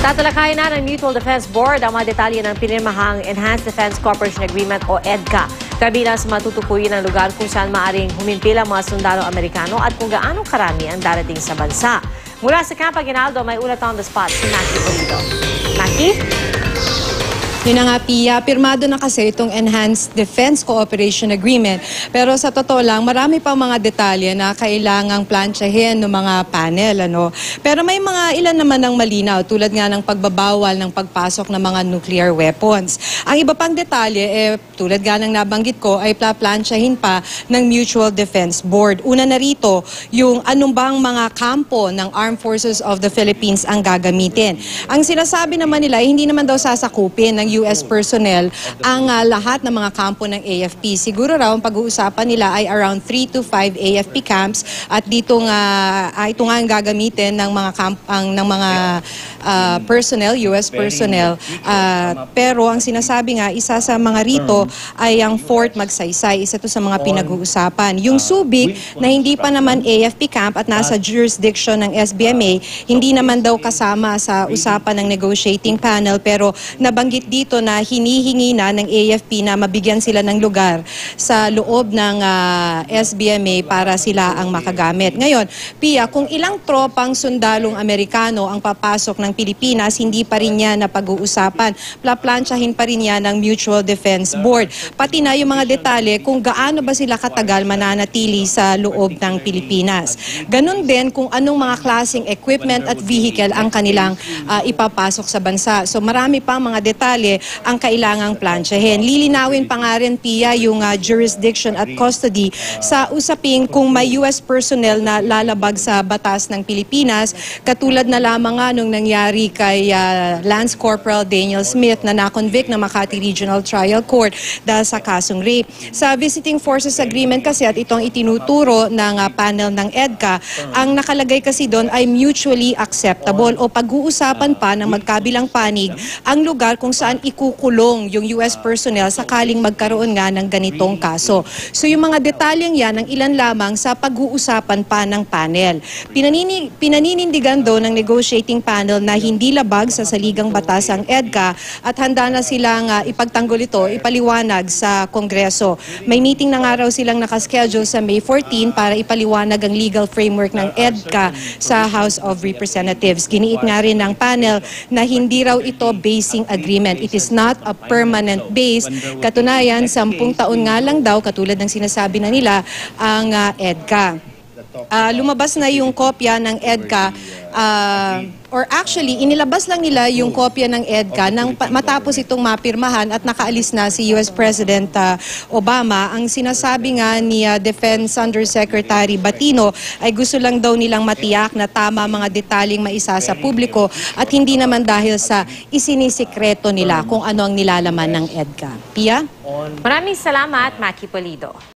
Tatalakayin na ng Mutual Defense Board ang mga detalye ng pinirmahang Enhanced Defense Cooperation Agreement o EDCA. Kabilang sa matutukuyin ng lugar kung saan maaring humimpil ang mga sundalo Amerikano at kung gaano karami ang darating sa bansa. Mula sa Camp Aguinaldo, may ulat on the spot si Maki Pulido. Maki? Yun na nga, Pia, pirmado na kasi itong Enhanced Defense Cooperation Agreement. Pero sa totoo lang, marami pang mga detalye na kailangang plansyahin ng mga panel. Pero may mga ilan naman ng malinaw, tulad nga ng pagbabawal ng pagpasok ng mga nuclear weapons. Ang iba pang detalye, tulad nga ng nabanggit ko, ay plansyahin pa ng Mutual Defense Board. Una na rito, yung anong bang mga kampo ng Armed Forces of the Philippines ang gagamitin. Ang sinasabi naman nila, hindi naman daw sasakupin ng US personnel ang lahat ng mga kampo ng AFP. Siguro raw ang pag-uusapan nila ay around 3 to 5 AFP camps at dito nga ito nga ang gagamitin ng mga personnel, US personnel. Pero ang sinasabi nga, isa sa mga rito ay ang Fort Magsaysay. Isa to sa mga pinag-uusapan. Yung Subic na hindi pa naman AFP camp at nasa jurisdiction ng SBMA, hindi naman daw kasama sa usapan ng negotiating panel, pero nabanggit dito na hinihingi na ng AFP na mabigyan sila ng lugar sa loob ng SBMA para sila ang makagamit. Ngayon, Pia, kung ilang tropang sundalong Amerikano ang papasok ng Pilipinas, hindi pa rin yan na pag-uusapan. Plansyahin pa rin yan ng Mutual Defense Board. Pati na yung mga detalye kung gaano ba sila katagal mananatili sa loob ng Pilipinas. Ganon din kung anong mga klaseng equipment at vehicle ang kanilang ipapasok sa bansa. So marami pang mga detalye ang kailangang plansyahin. Lilinawin pa nga rin, Pia, yung jurisdiction at custody sa usaping kung may US personnel na lalabag sa batas ng Pilipinas, katulad na lamang nga nung nangyari kay Lance Corporal Daniel Smith na na-convict ng Makati Regional Trial Court dahil sa kasong rape. Sa Visiting Forces Agreement kasi at itong itinuturo ng panel ng EDCA, ang nakalagay kasi doon ay mutually acceptable o pag-uusapan pa ng magkabilang panig ang lugar kung saan ikukulong yung US personnel sakaling magkaroon nga ng ganitong kaso. So yung mga detalyeng yan, ang ilan lamang sa pag-uusapan pa ng panel. Pinaninindigan do ng negotiating panel na hindi labag sa saligang batas ang EDCA at handa na silang ipagtanggol ito, ipaliwanag sa Kongreso. May meeting na nga raw silang nakaschedule sa May 14 para ipaliwanag ang legal framework ng EDCA sa House of Representatives. Giniit nga rin ng panel na hindi raw ito basing agreement. It is not a permanent base. Katunayan, 10 taon nga lang daw, katulad ng sinasabi na nila, ang EDCA. Lumabas na yung kopya ng EDCA, or actually, inilabas lang nila yung kopya ng EDCA nang matapos itong mapirmahan at nakaalis na si US President Obama. Ang sinasabi nga ni Defense Undersecretary Batino ay gusto lang daw nilang matiyak na tama mga detalyeng maisa sa publiko at hindi naman dahil sa isinisikreto nila kung ano ang nilalaman ng EDCA. Pia? Maraming salamat, Maki Pulido.